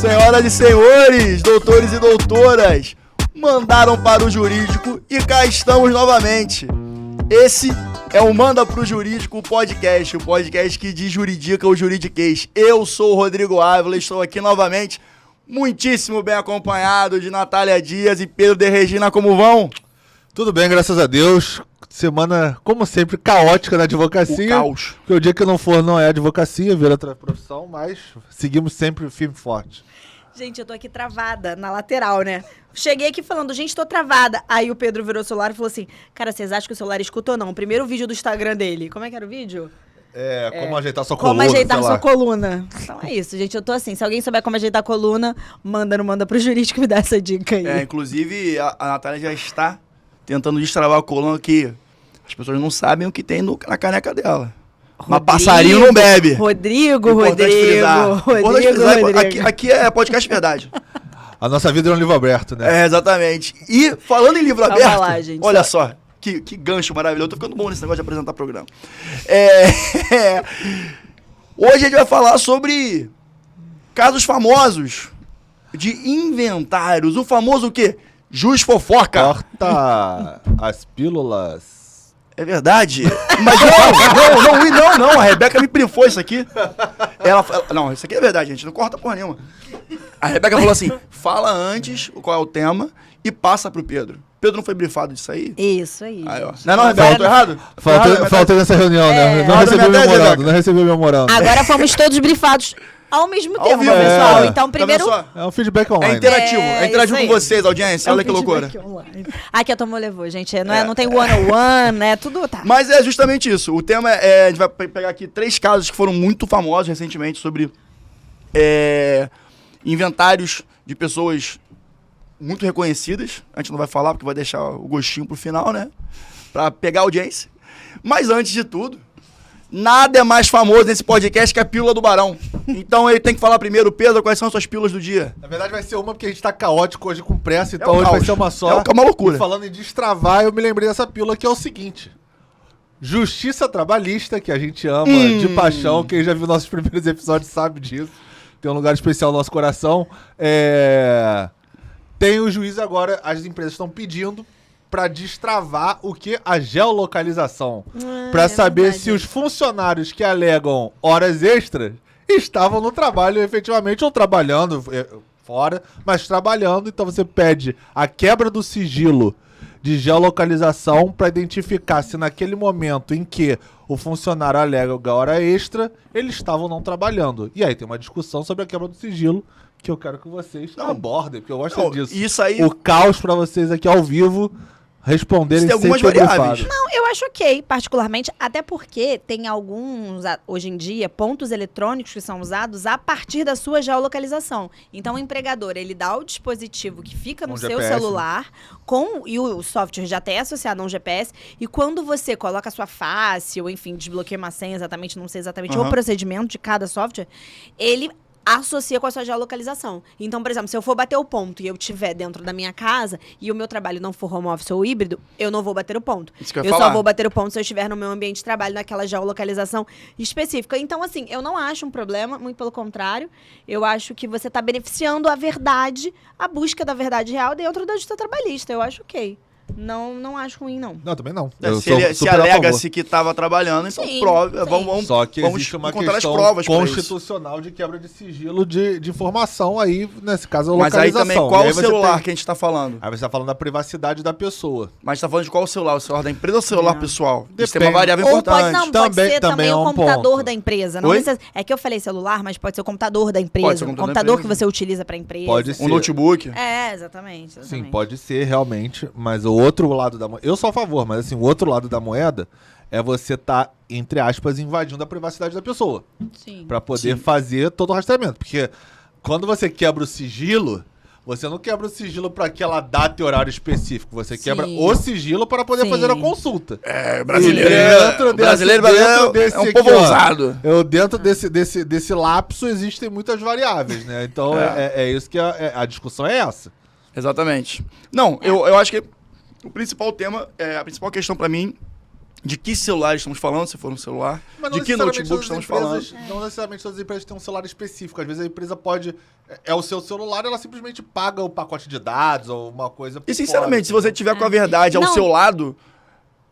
Senhoras e senhores, doutores e doutoras, mandaram para o jurídico e cá estamos novamente. Esse é o Manda Pro Jurídico podcast, o podcast que desjuridica o juridiquês. Eu sou o Rodrigo Ávila, estou aqui novamente, muitíssimo bem acompanhado de Natália Dias e Pedro de Regina. Como vão? Tudo bem, graças a Deus. Semana, como sempre, caótica na advocacia. O caos. Porque o dia que não for não é advocacia, vira outra profissão, mas seguimos sempre firme e forte. Gente, eu tô aqui travada na lateral, né? Cheguei aqui falando, gente, tô travada. Aí o Pedro virou o celular e falou assim, cara, vocês acham que o celular escuta ou não? O primeiro vídeo do Instagram dele. Como é que era o vídeo? Como ajeitar sua coluna. Como ajeitar sua coluna. Então é isso, gente. Eu tô assim, se alguém souber como ajeitar a coluna, manda pro jurídico me dar essa dica aí. Inclusive, a Natália já está tentando destravar a coluna que as pessoas não sabem o que tem na caneca dela. Mas passarinho não bebe. Rodrigo. Aqui é podcast verdade. A nossa vida é um livro aberto, né? Exatamente. E falando em livro aberto, lá, gente, olha só, que gancho maravilhoso. Eu tô ficando bom nesse negócio de apresentar programa. Hoje a gente vai falar sobre casos famosos de inventários. O famoso o quê? Juiz fofoca. Corta as pílulas. É verdade. Mas não. A Rebeca me privou isso aqui. Não, isso aqui é verdade, gente. Não corta porra nenhuma. A Rebeca falou assim, fala antes qual é o tema e passa pro Pedro. Pedro não foi brifado disso aí? Isso aí. Aí ó. Não, Rebeca, tô errado? Faltou nessa reunião, né? Não recebeu meu memorando. Agora fomos todos brifados ao mesmo tempo, vivo. pessoal. Então, primeiro... É um feedback online. É interativo com vocês, audiência. Olha que loucura. Aqui a Tomo levou, gente. Não tem one-on-one, né? Tudo tá. Mas é justamente isso. O tema a gente vai pegar aqui 3 casos que foram muito famosos recentemente sobre inventários de pessoas muito reconhecidas. A gente não vai falar porque vai deixar o gostinho pro final, né? Pra pegar a audiência. Mas antes de tudo, nada é mais famoso nesse podcast que a pílula do Barão. Então ele tem que falar primeiro, Pedro, quais são as suas pílulas do dia? Na verdade vai ser uma porque a gente tá caótico hoje com pressa, então hoje vai ser uma só. É uma loucura. E falando em destravar, eu me lembrei dessa pílula que é o seguinte. Justiça trabalhista, que a gente ama de paixão. Quem já viu nossos primeiros episódios sabe disso. Tem um lugar especial no nosso coração. Tem o juiz agora, as empresas estão pedindo para destravar o que? A geolocalização. Para saber se os funcionários que alegam horas extras estavam no trabalho efetivamente ou trabalhando fora, mas trabalhando. Então você pede a quebra do sigilo de geolocalização para identificar se naquele momento em que o funcionário alega hora extra, eles estavam não trabalhando. E aí tem uma discussão sobre a quebra do sigilo que eu quero que vocês abordem, porque eu gosto disso. Isso aí... O caos para vocês aqui ao vivo responderem sem algumas variáveis. Não, eu acho ok, particularmente, até porque tem alguns, hoje em dia, pontos eletrônicos que são usados a partir da sua geolocalização. Então, o empregador, ele dá o dispositivo que fica no seu GPS, celular, e o software já até é associado a um GPS, e quando você coloca a sua face, ou enfim, desbloqueia uma senha exatamente, não sei exatamente o procedimento de cada software, ele associa com a sua geolocalização. Então, por exemplo, se eu for bater o ponto e eu estiver dentro da minha casa e o meu trabalho não for home office ou híbrido, eu não vou bater o ponto. Eu só vou bater o ponto se eu estiver no meu ambiente de trabalho, naquela geolocalização específica. Então, assim, eu não acho um problema, muito pelo contrário. Eu acho que você está beneficiando a verdade, a busca da verdade real dentro da justiça trabalhista. Eu acho ok. Não acho ruim, não. Não, também não. Se alega-se que estava trabalhando, então prova. Vamos, só que vamos existe uma encontrar questão as provas constitucional de quebra de sigilo de informação aí, nesse caso, a Mas localização. aí também, qual o celular que a gente está falando? Aí você está falando da privacidade da pessoa. Mas está falando de qual o celular? O celular da empresa ou o celular pessoal? Isso tem Depende. uma variável Ou importante. pode ser também o computador ponto da empresa. Não precisa, é que eu falei celular, mas pode ser o computador da empresa. Pode ser o computador que você utiliza para a empresa. Pode ser. Um notebook. Exatamente. Sim, pode ser realmente, mas o outro lado da moeda, eu sou a favor, mas assim, o outro lado da moeda é você tá, entre aspas, invadindo a privacidade da pessoa. Sim. Pra poder fazer todo o rastreamento. Porque quando você quebra o sigilo, você não quebra o sigilo para aquela data e horário específico. Você quebra o sigilo para poder fazer a consulta. Brasileiro é um povo ousado. Dentro desse lapso existem muitas variáveis, né? Então é isso que a discussão é essa. Exatamente. Não, eu acho que o principal tema, a principal questão para mim de que celular estamos falando, se for um celular, Mas não de que necessariamente notebook todas as estamos falando. empresas- Não necessariamente todas as empresas têm um celular específico. Às vezes a empresa pode... É o seu celular, ela simplesmente paga o pacote de dados ou uma coisa... por E sinceramente, se fora, você tiver com a verdade ao Não. seu lado,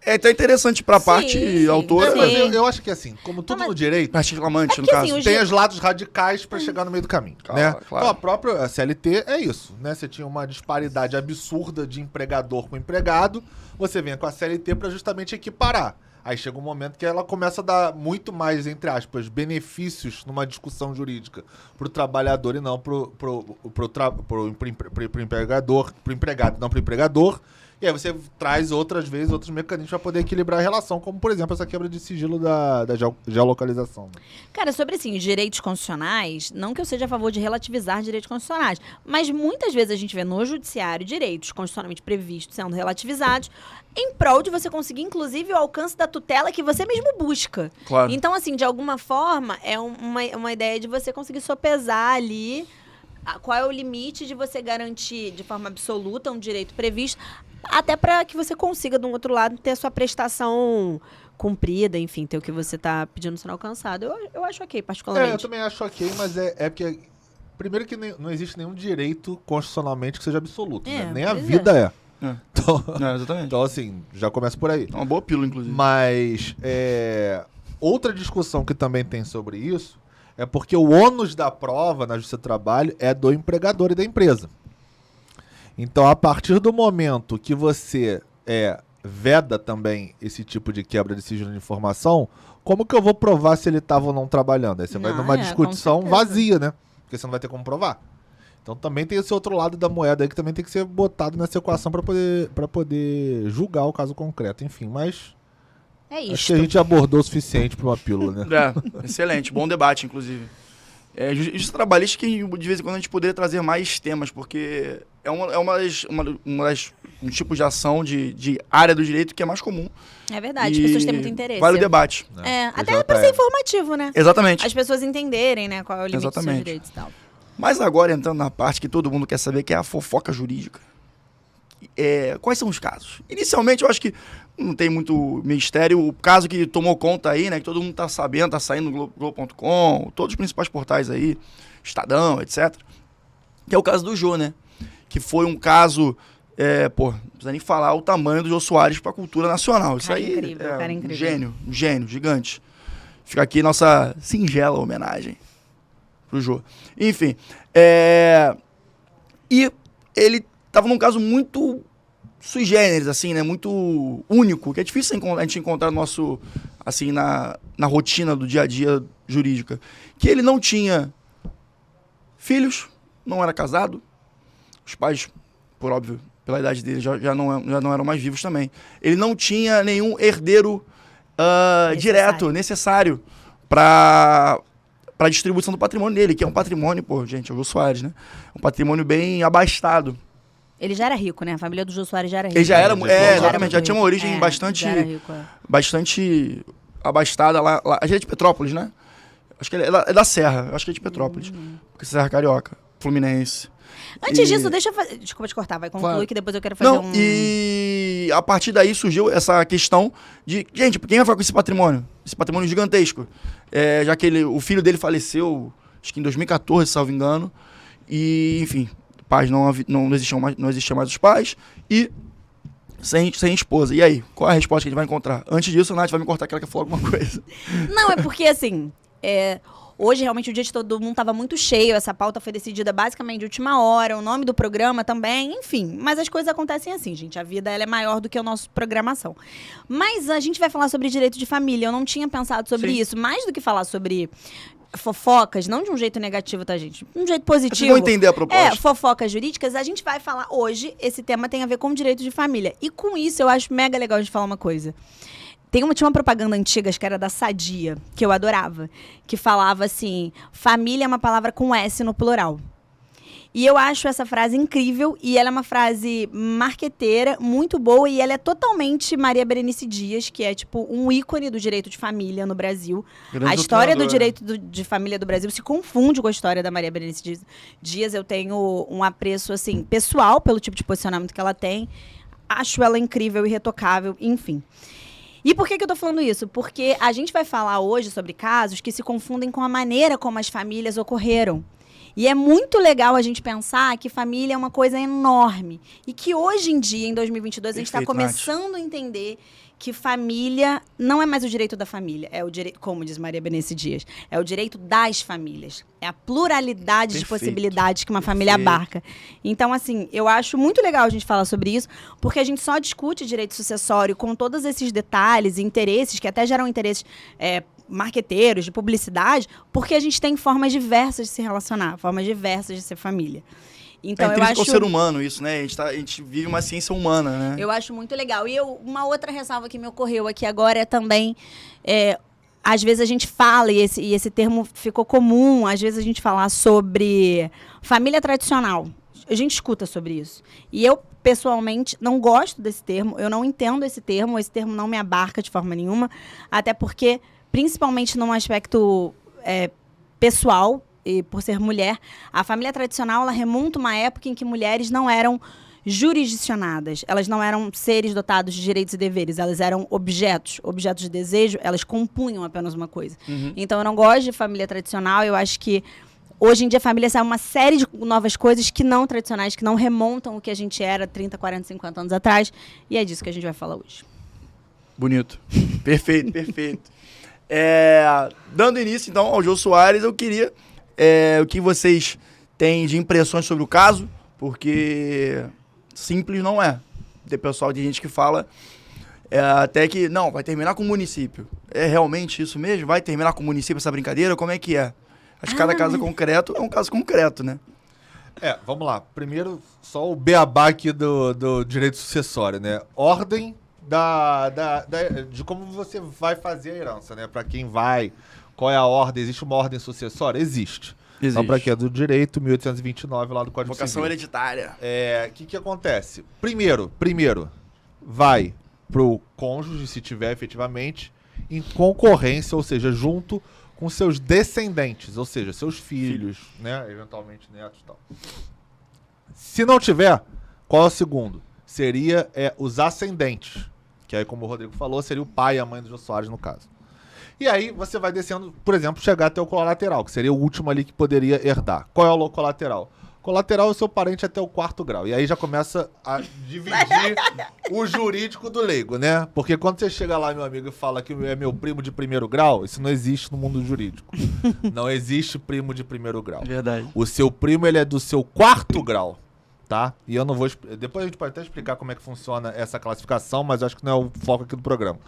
é até interessante pra Sim, parte sim. autora, Mas Sim. eu acho que assim, como tudo mas- no direito, parte reclamante, no porque, caso. assim, tem os lados radicais pra chegar no meio do caminho, Claro, né? claro. Então a própria CLT é isso, né? Você tinha uma disparidade absurda de empregador com empregado, você vem com a CLT pra justamente equiparar. Aí chega um momento que ela começa a dar muito mais, entre aspas, benefícios numa discussão jurídica pro trabalhador e não pro empregador, pro empregado, não pro empregador. E aí você traz outros mecanismos para poder equilibrar a relação, como, por exemplo, essa quebra de sigilo da geolocalização. Cara, sobre assim, os direitos constitucionais, não que eu seja a favor de relativizar direitos constitucionais, mas muitas vezes a gente vê no judiciário direitos constitucionalmente previstos sendo relativizados em prol de você conseguir, inclusive, o alcance da tutela que você mesmo busca. Claro. Então, assim, de alguma forma, é uma ideia de você conseguir sopesar ali qual é o limite de você garantir de forma absoluta um direito previsto, até para que você consiga, de um outro lado, ter a sua prestação cumprida, enfim, ter o que você está pedindo sendo alcançado. Eu acho ok, particularmente. Eu também acho ok, mas é porque... Primeiro que não existe nenhum direito constitucionalmente que seja absoluto, né? Nem a pois vida é. É. Então, Exatamente. então, assim, já começa por aí. É uma boa pílula, inclusive. Mas outra discussão que também tem sobre isso é porque o ônus da prova na Justiça do Trabalho é do empregador e da empresa. Então, a partir do momento que você veda também esse tipo de quebra de sigilo de informação, como que eu vou provar se ele estava ou não trabalhando? Aí você vai Não, numa com discussão certeza. vazia, né? Porque você não vai ter como provar. Então também tem esse outro lado da moeda aí que também tem que ser botado nessa equação para poder julgar o caso concreto. Enfim, mas É acho isso. que a gente abordou o suficiente para uma pílula, né? Excelente, bom debate, inclusive. Justiça trabalhista que de vez em quando a gente poderia trazer mais temas, porque é um tipo de ação de área do direito que é mais comum. É verdade, as E pessoas têm muito interesse. Vale o debate. Até para ser informativo, né? Exatamente. As pessoas entenderem, né, qual é o limite dos seus Exatamente. direitos e tal. Mas agora, entrando na parte que todo mundo quer saber, que é a fofoca jurídica. Quais são os casos? Inicialmente, eu acho que não tem muito mistério. O caso que tomou conta aí, né? Que todo mundo tá sabendo, tá saindo no Globo.com, todos os principais portais aí, Estadão, etc. Que é o caso do Jô, né? Que foi um caso... não precisa nem falar o tamanho do Jô Soares pra cultura nacional. Isso Cara aí incrível, cara incrível. um gênio, gigante. Fica aqui nossa singela homenagem pro Jô. Enfim, e ele tava num caso muito sui generis, assim, né? Muito único, que é difícil a gente encontrar no nosso, assim, na rotina do dia a dia jurídica. Que ele não tinha filhos, não era casado, os pais, por óbvio, pela idade dele, já não eram mais vivos também. Ele não tinha nenhum herdeiro direto, necessário, para a distribuição do patrimônio dele, que é um patrimônio, gente, é o Jô Soares, né? Um patrimônio bem abastado. Ele já era rico, né? A família do Jô Soares já era rica. Ele já era, Já exatamente, já muito tinha uma rico. origem bastante, já era rico, bastante abastada lá. A gente é de Petrópolis, né? Acho que ele é da Serra, acho que é de Petrópolis. Porque Serra Carioca, Fluminense. Antes disso, deixa eu fazer... Desculpa te cortar, vai concluir Claro. que depois eu quero fazer Não, e a partir daí surgiu essa questão de, gente, quem vai ficar com esse patrimônio? Esse patrimônio gigantesco. Já que o filho dele faleceu, acho que em 2014, salvo engano. E, enfim, pais não existiam mais os pais. E sem esposa. E aí, qual é a resposta que a gente vai encontrar? Antes disso, a Nath vai me cortar que ela quer falar alguma coisa. Não, é porque, assim... Hoje, realmente, o dia de todo mundo estava muito cheio. Essa pauta foi decidida basicamente de última hora. O nome do programa também, enfim. Mas as coisas acontecem assim, gente. A vida ela é maior do que a nossa programação. Mas a gente vai falar sobre direito de família. Eu não tinha pensado sobre isso. Mais do que falar sobre fofocas, não de um jeito negativo, tá, gente? De um jeito positivo. Vocês vão entender a proposta. Fofocas jurídicas, a gente vai falar hoje. Esse tema tem a ver com direito de família. E com isso, eu acho mega legal a gente falar uma coisa. Tinha uma propaganda antiga, acho que era da Sadia, que eu adorava, que falava assim, família é uma palavra com S no plural. E eu acho essa frase incrível, e ela é uma frase marqueteira, muito boa, e ela é totalmente Maria Berenice Dias, que é tipo um ícone do direito de família no Brasil. A história do direito de família do Brasil se confunde com a história da Maria Berenice Dias. Eu tenho um apreço, assim, pessoal pelo tipo de posicionamento que ela tem. Acho ela incrível, irretocável, enfim. E por que eu tô falando isso? Porque a gente vai falar hoje sobre casos que se confundem com a maneira como as famílias ocorreram. E é muito legal a gente pensar que família é uma coisa enorme. E que hoje em dia, em 2022, a gente está começando a entender que família não é mais o direito da família. É o direito, como diz Maria Benesse Dias, é o direito das famílias. É a pluralidade de possibilidades que uma família abarca. Então, assim, eu acho muito legal a gente falar sobre isso, porque a gente só discute direito sucessório com todos esses detalhes e interesses, que até geram interesses marqueteiros, de publicidade, porque a gente tem formas diversas de se relacionar, formas diversas de ser família. Então, eu acho... o ser humano isso, né? A gente vive uma ciência humana, né? Eu acho muito legal. E uma outra ressalva que me ocorreu aqui agora é também... às vezes a gente fala, e esse termo ficou comum, às vezes a gente falar sobre família tradicional. A gente escuta sobre isso. E eu, pessoalmente, não gosto desse termo, eu não entendo esse termo não me abarca de forma nenhuma, até porque, principalmente num aspecto pessoal, e por ser mulher, a família tradicional ela remonta uma época em que mulheres não eram jurisdicionadas, elas não eram seres dotados de direitos e deveres, elas eram objetos de desejo, elas compunham apenas uma coisa. Então eu não gosto de família tradicional, eu acho que hoje em dia a família é uma série de novas coisas que não tradicionais, que não remontam o que a gente era 30, 40, 50 anos atrás, e é disso que a gente vai falar hoje. Bonito. Perfeito, perfeito. Dando início, então, ao Jô Soares, eu queria o que vocês têm de impressões sobre o caso, porque simples não é. Tem pessoal, de gente que fala até que, não, vai terminar com o município. É realmente isso mesmo? Vai terminar com o município essa brincadeira? Como é que é? Acho que cada caso concreto é um caso concreto, né? Vamos lá. Primeiro, só o beabá aqui do direito sucessório, né? Ordem de como você vai fazer a herança, né? Para quem vai, qual é a ordem? Existe uma ordem sucessória? Existe. Então, para quem é do direito, 1829, lá do Código Civil. Vocação hereditária. O que acontece? Primeiro, vai pro cônjuge, se tiver efetivamente, em concorrência, ou seja, junto com seus descendentes, ou seja, seus filhos, né? Eventualmente netos e tal. Se não tiver, qual é o segundo? Seria os ascendentes, que aí, como o Rodrigo falou, seria o pai e a mãe do Jô Soares, no caso. E aí você vai descendo, por exemplo, chegar até o colateral, que seria o último ali que poderia herdar. Qual é o colateral? Colateral é o seu parente até o 4º grau. E aí já começa a dividir o jurídico do leigo, né? Porque quando você chega lá, meu amigo, e fala que é meu primo de 1º grau, isso não existe no mundo jurídico. Não existe primo de 1º grau. Verdade. O seu primo, ele é do seu 4º grau. Tá? E eu não vou... Depois a gente pode até explicar como é que funciona essa classificação, mas eu acho que não é o foco aqui do programa.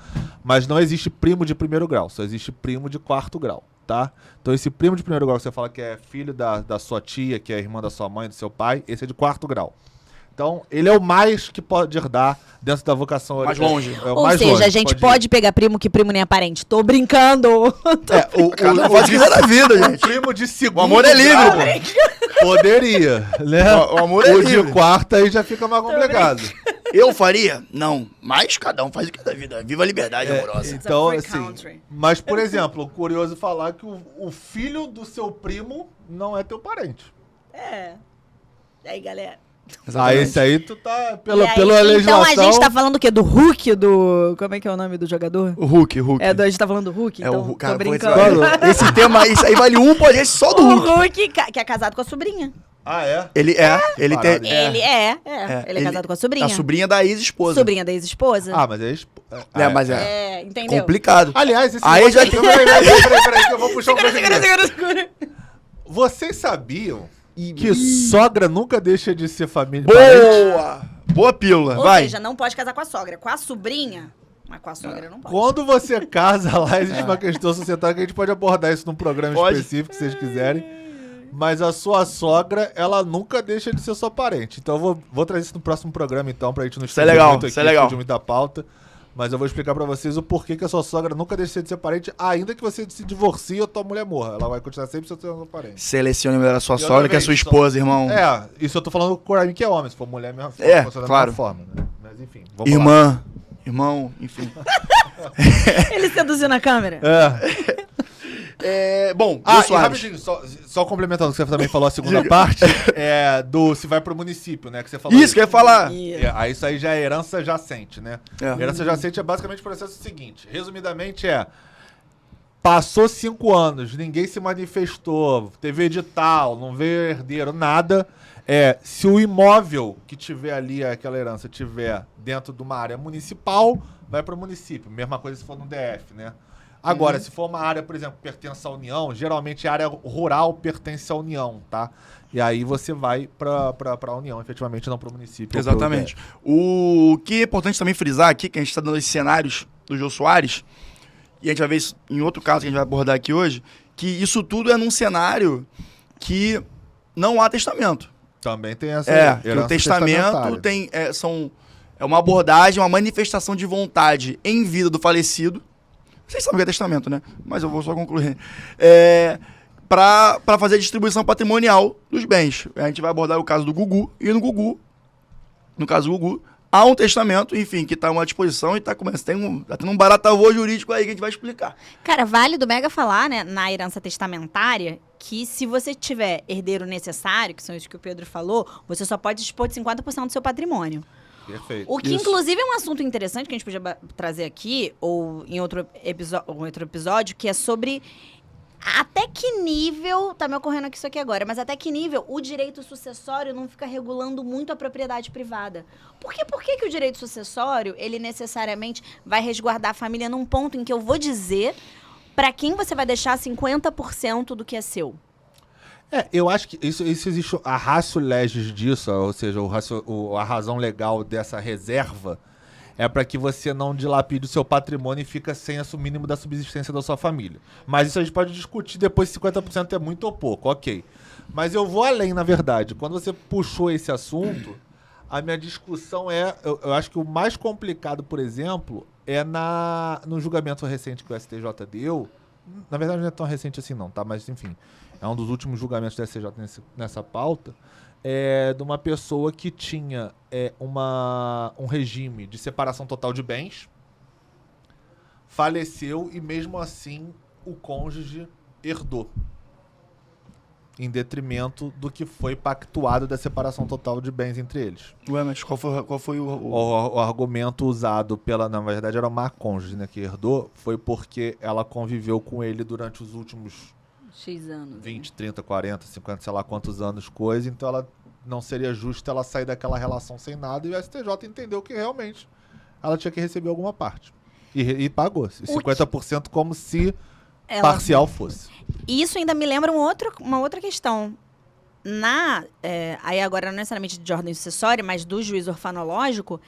Mas não existe primo de 1º grau, só existe primo de 4º grau, tá? Então esse primo de 1º grau que você fala que é filho da sua tia, que é irmã da sua mãe, do seu pai, esse é de 4º grau. Então, ele é o mais que pode herdar dentro da vocação mais longe. Ou seja, a gente pode pegar primo que primo nem é parente. Tô brincando. Cada faz que da vida, gente. O primo de 2º O amor é livre, poderia, né? O amor é livre. O de 4º aí já fica mais complicado. Eu faria? Não. Mas cada um faz o que é da vida. Viva a liberdade amorosa. Então, assim... Mas, por exemplo, curioso falar que o filho do seu primo não é teu parente. E aí, galera? Exatamente. Esse aí tu tá pela Então legislação... a gente tá falando o quê? Do Hulk? Como é que é o nome do jogador? O Hulk. A gente tá falando do Hulk? Então, o Hulk. Cara, tô brincando. Esse tema aí, isso aí vale um podcast só do Hulk. O Hulk, que é casado com a sobrinha. Ah, é? Ele tem... Ele é casado com a sobrinha. A sobrinha da ex-esposa. Sobrinha da ex-esposa. Ah, mas é... entendeu? Complicado. Aliás, esse... Aí já... Peraí, que eu vou puxar um pouquinho. Segura. Vocês sabiam que sogra nunca deixa de ser família? Boa pílula, Ou seja, não pode casar com a sogra. Com a sobrinha, mas com a sogra não pode. Quando você casa lá, existe uma questão societária que a gente pode abordar isso num programa específico, se vocês quiserem. Mas a sua sogra, ela nunca deixa de ser sua parente. Então eu vou trazer isso no próximo programa, então, pra gente não estender muito aqui, estender muita pauta. Mas eu vou explicar pra vocês o porquê que a sua sogra nunca deixa de ser parente, ainda que você se divorcie ou tua mulher morra. Ela vai continuar sempre sendo sua parente. Selecione melhor a sua sogra que a sua esposa, irmão. Isso eu tô falando com o que é homem. Se for mulher, mesmo claro. Forma, né? Mas enfim, irmã, irmão, enfim. Ele seduziu na câmera. Bom, Ah, Jô e Soares. rapidinho, só complementando, que você também falou a segunda parte, se vai pro município, né? Que você falou Isso que eu ia falar. Aí isso aí já é herança jacente, né? É. Herança jacente é basicamente o processo seguinte. Resumidamente passou 5 anos, ninguém se manifestou, teve edital, não veio herdeiro, nada. Se o imóvel que tiver ali, aquela herança, tiver dentro de uma área municipal, vai para o município. Mesma coisa se for no DF, né? Agora, se for uma área, por exemplo, que pertence à União, geralmente a área rural pertence à União, tá? E aí você vai para a União, efetivamente, não para o município. Exatamente. O que é importante também frisar aqui, que a gente está dando esses cenários do Jô Soares, e a gente vai ver isso em outro caso que a gente vai abordar aqui hoje, que isso tudo é num cenário que não há testamento. Também tem essa Que o testamento é uma abordagem, uma manifestação de vontade em vida do falecido. Vocês sabem o que é testamento, né? Mas eu vou só concluir. Para fazer a distribuição patrimonial dos bens. A gente vai abordar o caso do Gugu, e no caso do Gugu, há um testamento, enfim, que está à uma disposição e está tendo um baratavô jurídico aí que a gente vai explicar. Cara, vale do Mega falar, né, na herança testamentária, que se você tiver herdeiro necessário, que são isso que o Pedro falou, você só pode dispor de 50% do seu patrimônio. Perfeito. O que, inclusive, é um assunto interessante que a gente podia trazer aqui, ou em outro episódio, que é sobre até que nível, tá me ocorrendo aqui isso aqui agora, mas até que nível o direito sucessório não fica regulando muito a propriedade privada. Por que o direito sucessório, ele necessariamente vai resguardar a família num ponto em que eu vou dizer para quem você vai deixar 50% do que é seu? Eu acho que isso existe a ratio legis disso, ou seja, a razão legal dessa reserva é para que você não dilapide o seu patrimônio e fica sem o mínimo da subsistência da sua família. Mas isso a gente pode discutir depois se 50% é muito ou pouco, ok. Mas eu vou além, na verdade. Quando você puxou esse assunto, a minha discussão eu acho que o mais complicado, por exemplo, no julgamento recente que o STJ deu. Na verdade não é tão recente assim não, tá? Mas enfim, é um dos últimos julgamentos do STJ nessa pauta, de uma pessoa que tinha um regime de separação total de bens, faleceu e mesmo assim o cônjuge herdou, em detrimento do que foi pactuado da separação total de bens entre eles. Ué, mas qual foi O argumento usado na verdade era uma cônjuge, né, que herdou, foi porque ela conviveu com ele durante os últimos X anos. 20, 30, 40, 50, sei lá quantos anos, coisa, então ela não seria justo ela sair daquela relação sem nada, e o STJ entendeu que realmente ela tinha que receber alguma parte. E pagou. 50% como se parcial fosse. E isso ainda me lembra uma outra questão. Aí agora não necessariamente de ordem sucessória, mas do juízo orfanológico,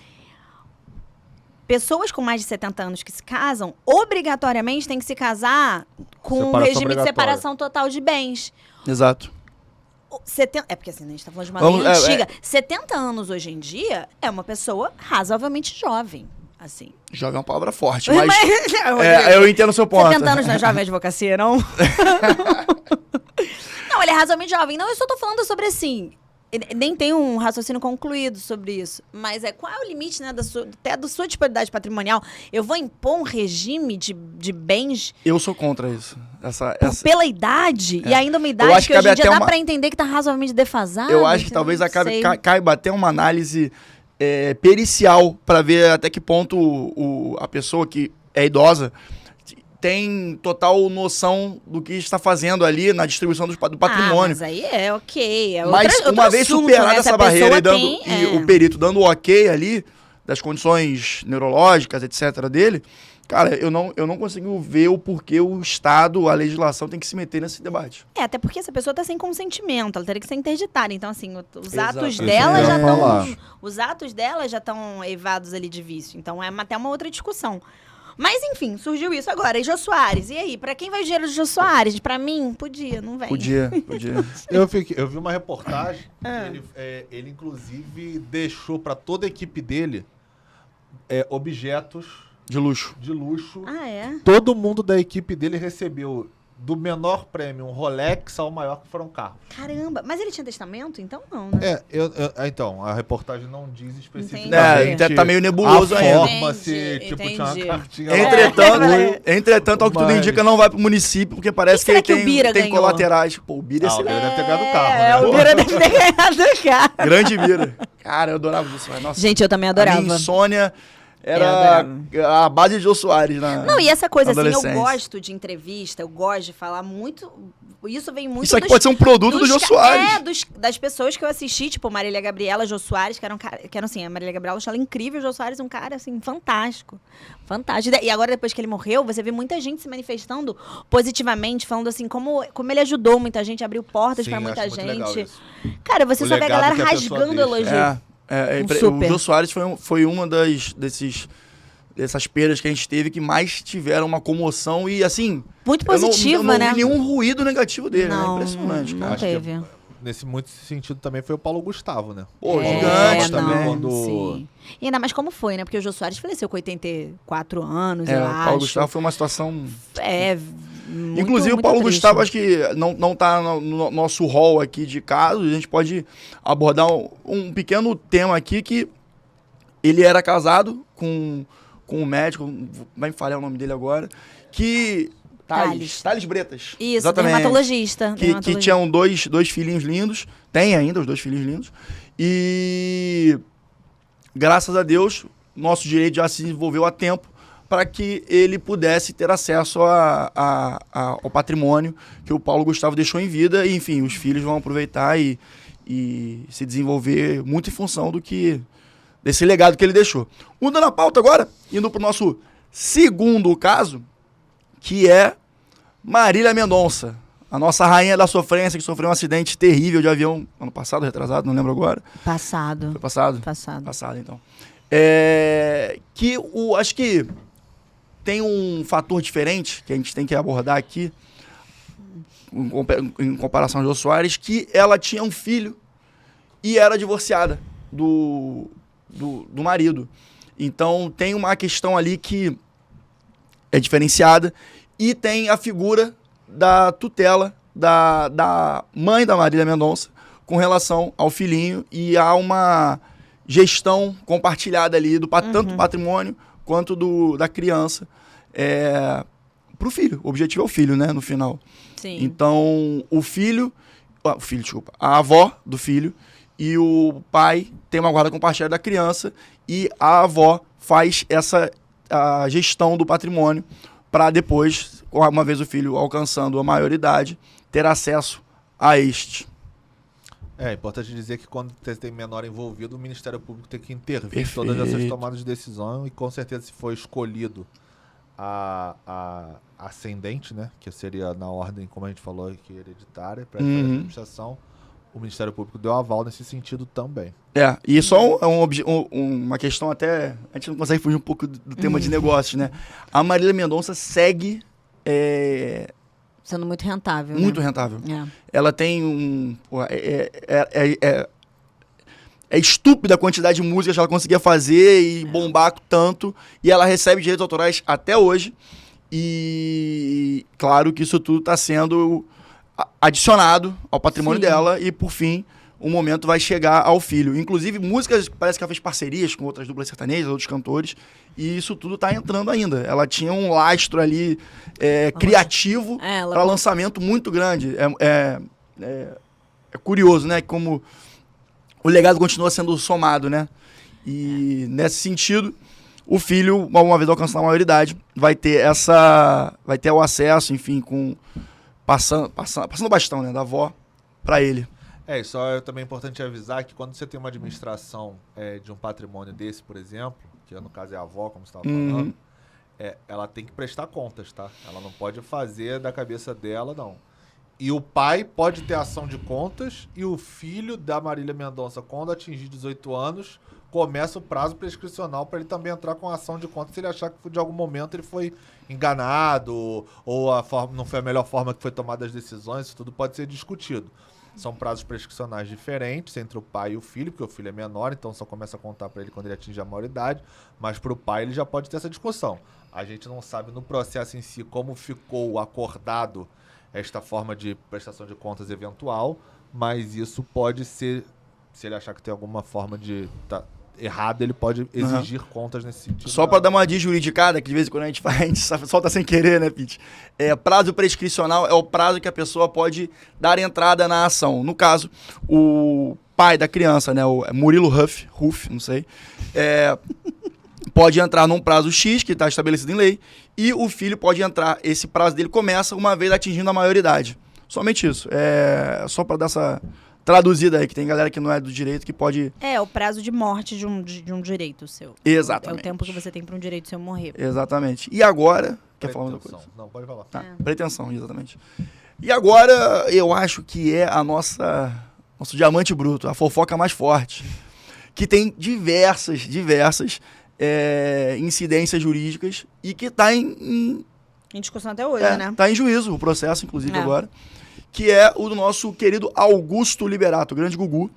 pessoas com mais de 70 anos que se casam, obrigatoriamente têm que se casar com um regime de separação total de bens. Exato. Porque assim, a gente está falando de uma lei antiga. 70 anos hoje em dia é uma pessoa razoavelmente jovem. Assim. Jovem é uma palavra forte, mas eu entendo o seu ponto. 70 anos não é jovem advocacia, não? Não, ele é razoavelmente jovem. Não, eu só tô falando sobre assim... Nem tem um raciocínio concluído sobre isso. Mas qual é o limite, né, até da sua disponibilidade patrimonial? Eu vou impor um regime de bens... Eu sou contra isso. Pela idade? E ainda uma idade que hoje em dia dá pra entender que tá razoavelmente defasada. Eu acho que talvez caiba até uma análise pericial para ver até que ponto a pessoa que é idosa tem total noção do que está fazendo ali na distribuição do patrimônio. Mas aí ok. Mas uma vez superada essa barreira e o perito dando o ok ali, das condições neurológicas, etc. dele, cara, eu não consigo ver o porquê o Estado, a legislação tem que se meter nesse debate. Até porque essa pessoa está sem consentimento, ela teria que ser interditada. Então, assim, os atos dela já estão eivados ali de vício. Então, é até uma outra discussão. Mas, enfim, surgiu isso agora. E Jô Soares? E aí, pra quem vai o dinheiro do Jô Soares? Pra mim, podia, não vem. Podia. Eu vi uma reportagem, ele inclusive deixou pra toda a equipe dele objetos de luxo. Ah, é? Todo mundo da equipe dele recebeu do menor prêmio, um Rolex, ao maior, que foram carros. Caramba, mas ele tinha testamento? Então não, né? Então, a reportagem não diz especificamente tá meio nebuloso a ainda. forma, se tipo, tinha uma cartinha Entretanto, ao que tudo indica, não vai pro município, porque parece que ele tem colaterais. Pô, o Bira o Bira deve ter ganhado o carro, né? O Bira deve ter ganhado o carro. Grande Bira. Cara, eu adorava isso. Nossa, gente, eu também adorava. A minha insônia era a base de Jô Soares. Não, e essa coisa assim, eu gosto de entrevista, eu gosto de falar muito. Isso vem muito. Isso aqui pode ser um produto do Jô Soares. Das pessoas que eu assisti, tipo Marília Gabriela, Jô Soares, que eram assim, a Marília Gabriela eu achei ela incrível, o Jô Soares um cara assim, fantástico. Fantástico. E agora, depois que ele morreu, você vê muita gente se manifestando positivamente, falando assim, como ele ajudou muita gente, abriu portas pra muita gente. Cara, você só vê a galera rasgando elogio. O Jô Soares foi uma dessas perdas que a gente teve que mais tiveram uma comoção e, assim... Muito positiva, né? Eu não vi nenhum ruído negativo dele, não, né? Impressionante, cara. Não teve. Nesse muito sentido também foi o Paulo Gustavo, né? Pô, gigante também. Sim. E ainda mais como foi, né? Porque o Jô Soares faleceu com 84 anos, eu acho. O Paulo Gustavo foi uma situação... Muito, inclusive, muito o Paulo triste. Gustavo, acho que não tá no nosso hall aqui de casos. A gente pode abordar um pequeno tema aqui que ele era casado com um médico, vai me falhar o nome dele agora, que... Thales Bretas. Isso, exatamente. dermatologista. Que tinham dois filhinhos lindos, tem ainda os 2 filhinhos lindos, e graças a Deus, nosso direito já se desenvolveu a tempo para que ele pudesse ter acesso ao patrimônio que o Paulo Gustavo deixou em vida, e enfim, os filhos vão aproveitar e se desenvolver muito em função desse legado que ele deixou. Mudando a pauta agora, indo para o nosso segundo caso, que é Marília Mendonça, a nossa rainha da sofrência, que sofreu um acidente terrível de avião ano passado, retrasado, não lembro agora. Passado. Foi passado? Passado, então. Acho que tem um fator diferente que a gente tem que abordar aqui, em comparação a Jô Soares, que ela tinha um filho e era divorciada do marido. Então tem uma questão ali que é diferenciada, e tem a figura da tutela da mãe da Marília Mendonça com relação ao filhinho, e há uma gestão compartilhada ali tanto do patrimônio quanto da criança pro filho. O objetivo é o filho, né, no final. Sim. Então, a avó do filho e o pai tem uma guarda compartilhada da criança, e a avó faz a gestão do patrimônio para depois, uma vez o filho alcançando a maioridade, ter acesso a este. É importante dizer que quando tem menor envolvido, o Ministério Público tem que intervir Perfeito. em todas essas tomadas de decisão, e com certeza, se for escolhido a ascendente, né, que seria na ordem, como a gente falou aqui, hereditária, para a administração, o Ministério Público deu aval nesse sentido também. E só uma questão até... A gente não consegue fugir um pouco do tema de negócios, né? A Marília Mendonça segue... sendo muito rentável. Muito rentável. Ela tem é estúpida a quantidade de músicas que ela conseguia fazer e bombar tanto. E ela recebe direitos autorais até hoje. E claro que isso tudo está sendo adicionado ao patrimônio dela, e por fim o momento vai chegar ao filho. Inclusive músicas, parece que ela fez parcerias com outras duplas sertanejas, outros cantores, e isso tudo tá entrando ainda. Ela tinha um lastro ali criativo para lançamento muito grande. É curioso, né, como o legado continua sendo somado, né? E nesse sentido, o filho, uma vez alcançando a maioridade, vai ter o acesso, enfim, passando o bastão, né, da avó para ele. Só é também importante avisar que quando você tem uma administração de um patrimônio desse, por exemplo, que no caso é a avó, como você estava falando, ela tem que prestar contas, tá? Ela não pode fazer da cabeça dela, não. E o pai pode ter ação de contas, e o filho da Marília Mendonça, quando atingir 18 anos, começa o prazo prescricional para ele também entrar com a ação de contas se ele achar que de algum momento ele foi enganado, ou não foi a melhor forma que foi tomada as decisões. Isso tudo pode ser discutido. São prazos prescricionais diferentes entre o pai e o filho, porque o filho é menor, então só começa a contar para ele quando ele atingir a maioridade, mas para o pai ele já pode ter essa discussão. A gente não sabe no processo em si como ficou acordado esta forma de prestação de contas eventual, mas isso pode ser, se ele achar que tem alguma forma de errado, ele pode exigir contas nesse sentido. Só para dar uma desjuridicada, que de vez em quando a gente faz, a gente solta sem querer, né, Pete? Prazo prescricional é o prazo que a pessoa pode dar entrada na ação. No caso, o pai da criança, né, o Murilo Huff, não sei, pode entrar num prazo X, que está estabelecido em lei, e o filho pode entrar, esse prazo dele começa uma vez atingindo a maioridade. Somente isso. Só para dar essa traduzida aí, que tem galera que não é do direito que pode... É o prazo de morte de um direito seu. Exatamente. É o tempo que você tem para um direito seu morrer. Exatamente. E agora... Quer falar uma coisa? Não, pode falar. Pretensão, exatamente. E agora, eu acho que é nosso diamante bruto, a fofoca mais forte, que tem diversas incidências jurídicas e que está em discussão até hoje, né? Está em juízo o processo, inclusive, agora. Que é o do nosso querido Augusto Liberato, o grande Gugu,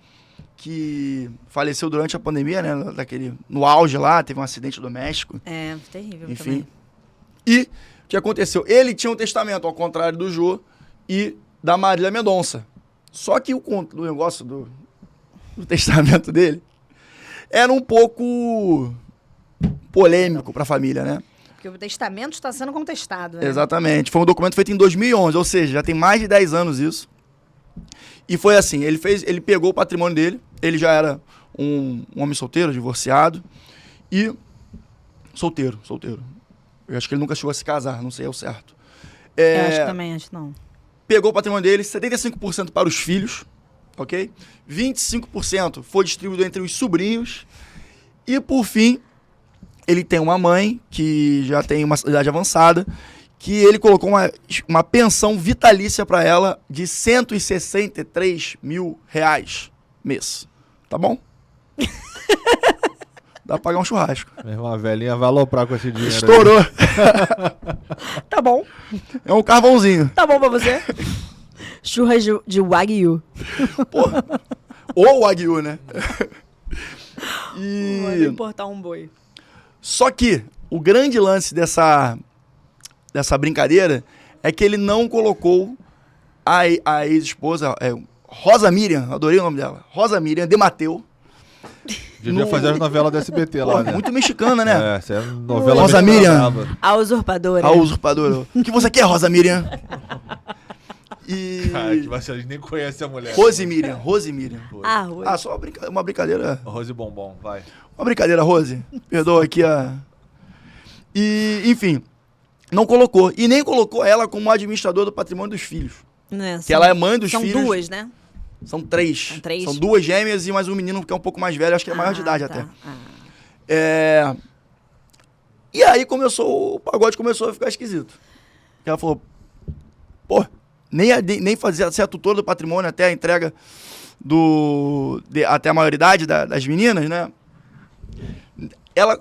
que faleceu durante a pandemia, né? No auge lá, teve um acidente doméstico. Terrível. Enfim. Também. E o que aconteceu? Ele tinha um testamento, ao contrário do Jô e da Marília Mendonça. Só que o negócio do testamento dele era um pouco polêmico para a família, né? Porque o testamento está sendo contestado, né? Exatamente. Foi um documento feito em 2011, ou seja, já tem mais de 10 anos isso. E foi assim, ele pegou o patrimônio dele, ele já era um homem solteiro, divorciado, e solteiro. Eu acho que ele nunca chegou a se casar, não sei ao certo. Eu acho que também, acho que não. Pegou o patrimônio dele, 75% para os filhos, ok? 25% foi distribuído entre os sobrinhos, e por fim... Ele tem uma mãe que já tem uma idade avançada, que ele colocou uma pensão vitalícia para ela de R$163 mil mês. Tá bom? Dá pra pagar um churrasco. Meu irmão, a velhinha vai aloprar com esse dinheiro. Estourou. Tá bom. É um carvãozinho. Tá bom pra você? Churras de Wagyu. Pô, ou Wagyu, né? Vou importar um boi. Só que o grande lance dessa brincadeira é que ele não colocou a ex-esposa, Rosa Miriam, adorei o nome dela, Rosa Miriam de Mateu. Devia fazer as novelas do SBT lá, né? Muito mexicana, né? Essa é novela Rosa Miriam. A usurpadora. A usurpadora. O que você quer, Rosa Miriam? E... Ai, que vocês nem conhecem a mulher. Rose Miriam. Só uma brincadeira. Rose Bombom, vai. Uma brincadeira, Rose. Perdoa aqui a... E, enfim, não colocou. E nem colocou ela como administradora do patrimônio dos filhos. Que ela é mãe dos filhos. São duas, né? São três. São duas gêmeas e mais um menino que é um pouco mais velho, acho que é maior de idade até. E aí o pagode começou a ficar esquisito. Ela falou, pô, nem fazer ser a tutora do patrimônio até a entrega até a maioridade das meninas, né?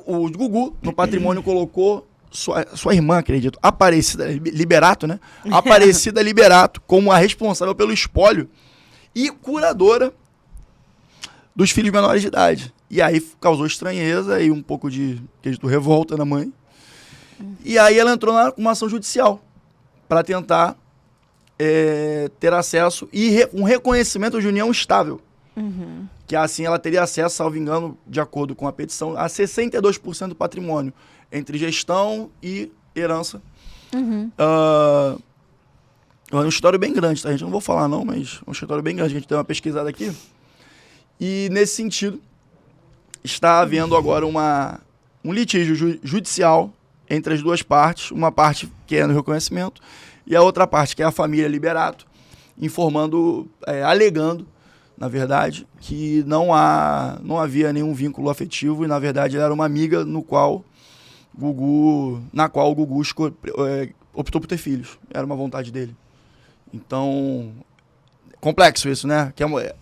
O Gugu, no patrimônio, colocou sua irmã, acredito, Aparecida Liberato, né? Aparecida Liberato, como a responsável pelo espólio e curadora dos filhos menores de idade. E aí causou estranheza e um pouco de, acredito, revolta na mãe. E aí ela entrou com uma ação judicial para tentar ter acesso e um reconhecimento de união estável. Uhum. Que assim ela teria acesso, salvo engano, de acordo com a petição, a 62% do patrimônio, entre gestão e herança. Uhum. É um escritório bem grande, tá? A gente não vou falar não, mas é um escritório bem grande, a gente deu uma pesquisada aqui. E nesse sentido, está havendo agora um litígio judicial entre as duas partes, uma parte que é no reconhecimento e a outra parte, que é a família Liberato, alegando, na verdade, que não havia nenhum vínculo afetivo e, na verdade, ela era uma amiga na qual o Gugu optou por ter filhos. Era uma vontade dele. Então, complexo isso, né? Como é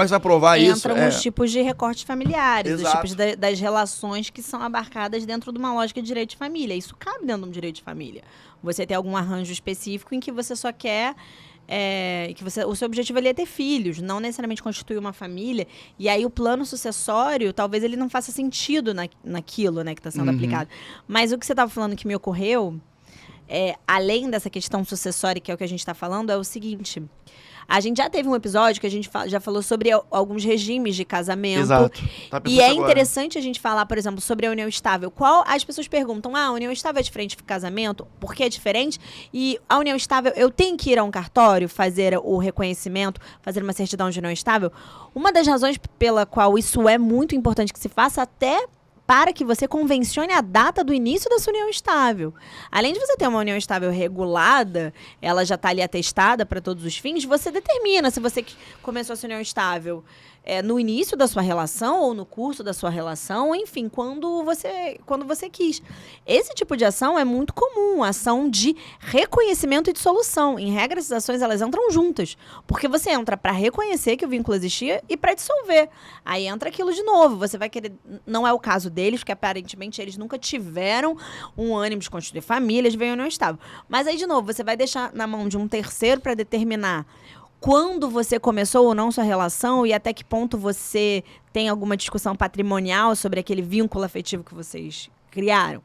que você vai provar isso? Entram os tipos de recortes familiares, Exato. os tipos das relações que são abarcadas dentro de uma lógica de direito de família. Isso cabe dentro de um direito de família. Você tem algum arranjo específico em que você só quer que o seu objetivo ali é ter filhos, não necessariamente constituir uma família. E aí o plano sucessório, talvez ele não faça sentido naquilo, né, que está sendo aplicado. Mas o que você estava falando que me ocorreu, além dessa questão sucessória, que é o que a gente está falando, é o seguinte... A gente já teve um episódio que a gente já falou sobre alguns regimes de casamento. Exato. Tá E é interessante a gente falar, por exemplo, sobre a união estável. As pessoas perguntam, a união estável é diferente do casamento? Por que é diferente? E a união estável, eu tenho que ir a um cartório, fazer o reconhecimento, fazer uma certidão de união estável? Uma das razões pela qual isso é muito importante que se faça, até para que você convencione a data do início da sua união estável. Além de você ter uma união estável regulada, ela já está ali atestada para todos os fins, você determina se você começou a sua união estável no início da sua relação ou no curso da sua relação, enfim, quando você quis. Esse tipo de ação é muito comum, ação de reconhecimento e dissolução. Em regra, essas ações elas entram juntas, porque você entra para reconhecer que o vínculo existia e para dissolver. Aí entra aquilo de novo, você vai querer... Não é o caso deles, porque aparentemente eles nunca tiveram um ânimo de constituir família, de ver união estável. Mas aí, de novo, você vai deixar na mão de um terceiro para determinar quando você começou ou não sua relação e até que ponto você tem alguma discussão patrimonial sobre aquele vínculo afetivo que vocês criaram.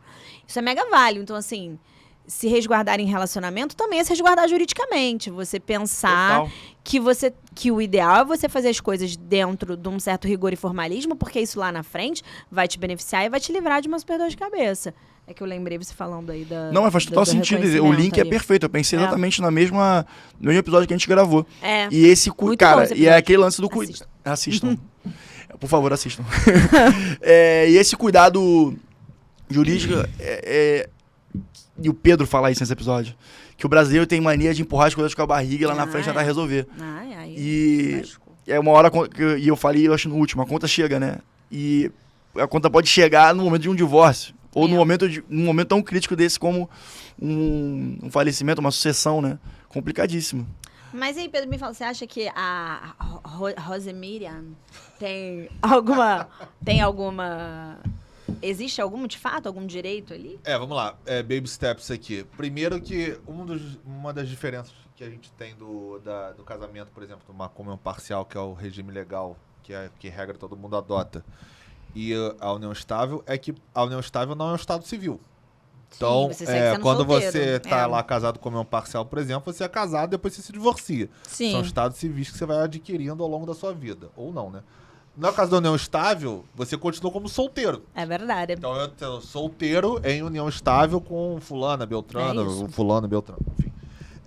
Isso é mega válido. Então, assim, se resguardar em relacionamento também é se resguardar juridicamente. Você pensar que o ideal é você fazer as coisas dentro de um certo rigor e formalismo, porque isso lá na frente vai te beneficiar e vai te livrar de uma super dor de cabeça. É que eu lembrei você falando aí da... Não, mas faz total sentido. O link é perfeito. Eu pensei exatamente no mesmo episódio que a gente gravou. E esse... Cara, e é aquele lance do... Assistam. Por favor, assistam. E esse cuidado jurídico... E o Pedro fala isso nesse episódio. Que o brasileiro tem mania de empurrar as coisas com a barriga e lá na frente tentar resolver. E é uma hora... E eu falei, eu acho no último, a conta chega, né? E a conta pode chegar no momento de um divórcio. Ou num momento tão crítico desse como um falecimento, uma sucessão, né? Complicadíssimo. Mas aí, Pedro, me fala, você acha que a Rosemiriam tem alguma... Existe algum, de fato, algum direito ali? Vamos lá. Baby steps aqui. Primeiro que uma das diferenças que a gente tem do casamento, por exemplo, do comunhão parcial, que é o regime legal, que regra todo mundo adota, e a união estável, é que a união estável não é um estado civil. Então, quando você está lá casado com comunhão parcial, por exemplo, você é casado e depois você se divorcia. Sim. São estados civis que você vai adquirindo ao longo da sua vida. Ou não, né? No caso da união estável, você continua como solteiro. É verdade. Então, eu tô solteiro em união estável com fulana, beltrana, fulano, beltrano, enfim.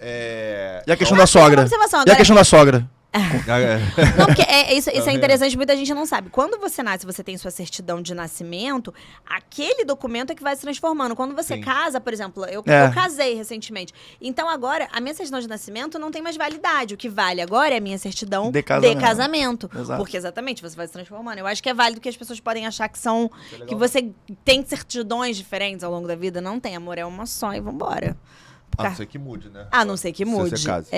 E a questão da sogra? E a questão da sogra? Não, porque isso é interessante, muita gente não sabe. Quando você nasce, você tem sua certidão de nascimento, aquele documento é que vai se transformando. Quando você casa, por exemplo, eu casei recentemente. Então agora, a minha certidão de nascimento não tem mais validade. O que vale agora é a minha certidão de casamento. Porque exatamente, você vai se transformando. Eu acho que é válido que as pessoas podem achar que você tem certidões diferentes ao longo da vida. Não tem, amor, é uma só e vambora. A não ser que mude, né? A não ser que mude. Se você case.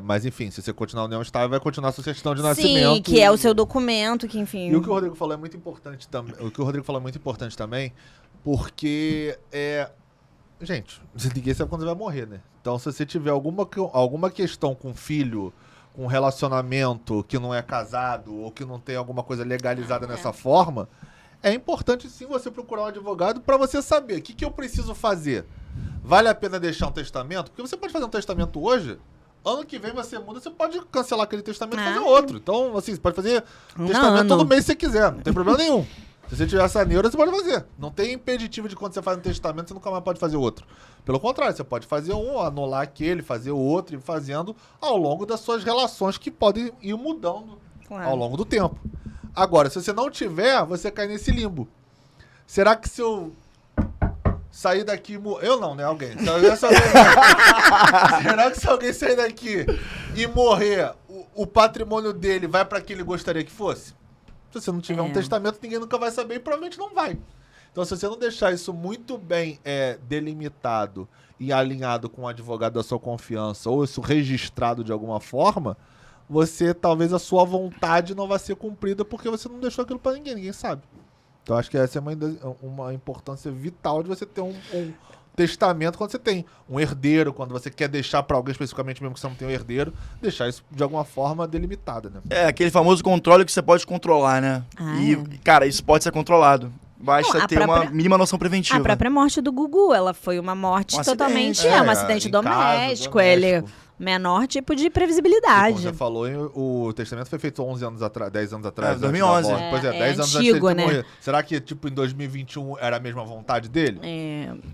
Mas enfim, se você continuar na união estável, vai continuar a sua certidão de nascimento. Sim, que é o seu documento, que enfim... E o que o Rodrigo falou é muito importante também. Porque gente, ninguém sabe quando você vai morrer, né? Então, se você tiver alguma questão com filho, com relacionamento que não é casado, ou que não tem alguma coisa legalizada dessa forma, é importante sim você procurar um advogado para você saber o que eu preciso fazer. Vale a pena deixar um testamento? Porque você pode fazer um testamento hoje, ano que vem você muda, você pode cancelar aquele testamento e fazer outro. Então, assim, você pode fazer testamento todo mês se você quiser, não tem problema nenhum. Se você tiver essa neura, você pode fazer. Não tem impeditivo de quando você faz um testamento, você nunca mais pode fazer outro. Pelo contrário, você pode fazer um, anular aquele, fazer o outro, e fazendo ao longo das suas relações que podem ir mudando ao longo do tempo. Agora, se você não tiver, você cai nesse limbo. Será que se eu sair daqui... Eu não, né? Alguém. Será que se alguém sair daqui e morrer, o patrimônio dele vai para quem ele gostaria que fosse? Se você não tiver um testamento, ninguém nunca vai saber e provavelmente não vai. Então, se você não deixar isso muito bem delimitado e alinhado com o advogado da sua confiança, ou isso registrado de alguma forma, talvez a sua vontade não vai ser cumprida porque você não deixou aquilo para ninguém sabe. Então, acho que essa é uma importância vital de você ter um testamento quando você tem um herdeiro, quando você quer deixar pra alguém especificamente, mesmo que você não tenha um herdeiro, deixar isso de alguma forma delimitada, né? É, aquele famoso controle que você pode controlar, né? Cara, isso pode ser controlado. Basta ter uma mínima noção preventiva. A própria morte do Gugu, ela foi uma morte totalmente... um acidente doméstico. Ele... Menor tipo de previsibilidade. Como você falou, o testamento foi feito 11 anos atrás, 10 anos atrás. 2011. Pois é, 10 anos antigo, antes de né? morrer. Será que, tipo, em 2021 era a mesma vontade dele?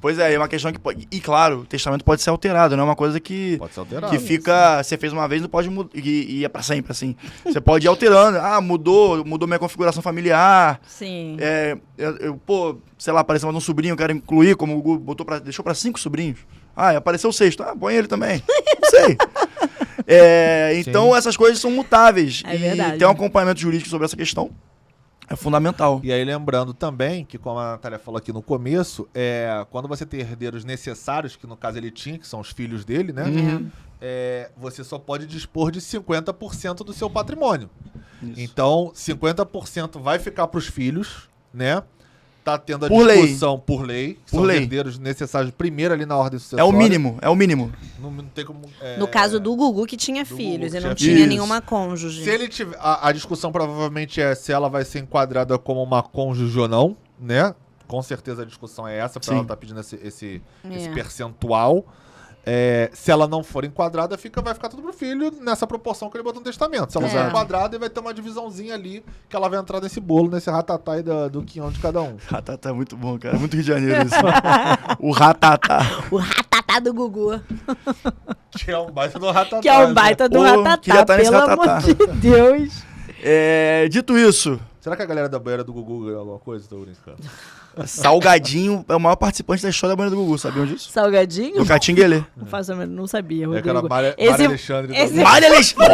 Pois é uma questão que pode... E, claro, o testamento pode ser alterado, não é uma coisa que... Pode ser alterado. Que fica... Você fez uma vez, não pode mudar. E é pra sempre, assim. Você pode ir alterando. Mudou minha configuração familiar. Sim. Sei lá, apareceu um sobrinho, eu quero incluir, como o Gugu deixou pra 5 sobrinhos. Apareceu o 6º. Põe ele também. Não sei. Então, essas coisas são mutáveis. É verdade. E ter um acompanhamento jurídico sobre essa questão é fundamental. E aí, lembrando também que, como a Natália falou aqui no começo, quando você tem herdeiros necessários, que no caso ele tinha, que são os filhos dele, né? Você só pode dispor de 50% do seu patrimônio. Isso. Então, 50% vai ficar para os filhos, né? Tá tendo a discussão por lei. São os herdeiros necessários primeiro ali na ordem sucessória. É o mínimo. Não tem como... No caso do Gugu, que tinha filhos e não tinha nenhuma cônjuge. Se ele tiver... A discussão provavelmente é se ela vai ser enquadrada como uma cônjuge ou não, né? Com certeza a discussão é essa, pra ela estar pedindo esse percentual. Se ela não for enquadrada, vai ficar tudo pro filho nessa proporção que ele botou no testamento. Se ela for enquadrada, vai ter uma divisãozinha ali que ela vai entrar nesse bolo, nesse ratatá aí do quinhão de cada um. Ratatá é muito bom, cara. Muito Rio de Janeiro isso. O ratatá. O ratatá do Gugu. Que é um baita do ratatá. Que é um baita do ratatá, pelo amor de Deus. Dito isso... Será que a galera da banheira do Gugu ganhou alguma coisa? Tô brincando. Salgadinho é o maior participante da história da banheira do Gugu, sabiam disso? Salgadinho? Do Catinguelê. Não sabia, Rodrigo. Aquela Maria Alexandre. Maria Alexandre!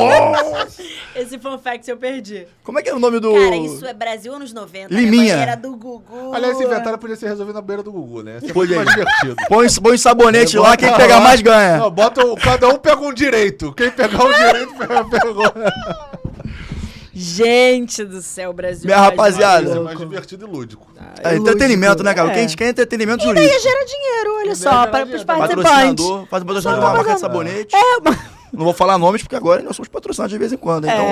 Esse fun fact eu perdi. Como é que é o nome do... Cara, isso é Brasil anos 90. Liminha. Banheira do Gugu. Aliás, esse inventário podia ser resolvido na banheira do Gugu, né? Seria muito mais divertido. Põe sabonete lá, quem pegar mais ganha. Não, cada um pega um direito. Quem pegar um direito, pegou. Gente do céu, Brasil. Minha rapaziada. É mais divertido e lúdico. Entretenimento, né, cara? O que a gente quer é entretenimento jurídico. E daí gera dinheiro, olha só, para os participantes. Faz patrocinador de uma marca de sabonete. Não vou falar nomes, porque agora nós somos patrocinados de vez em quando. Então,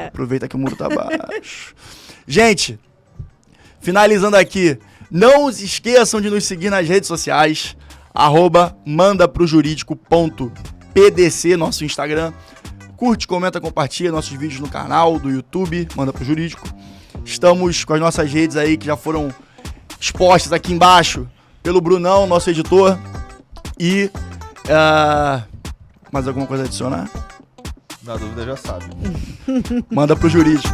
aproveita que o mundo tá baixo. Gente, finalizando aqui, não se esqueçam de nos seguir nas redes sociais, @mandaprojurídico.pdc, nosso Instagram. Curte, comenta, compartilha nossos vídeos no canal do YouTube, Manda Pro Jurídico. Estamos com as nossas redes aí que já foram expostas aqui embaixo pelo Brunão, nosso editor. E... mais alguma coisa a adicionar? Na dúvida já sabe. Manda Pro Jurídico.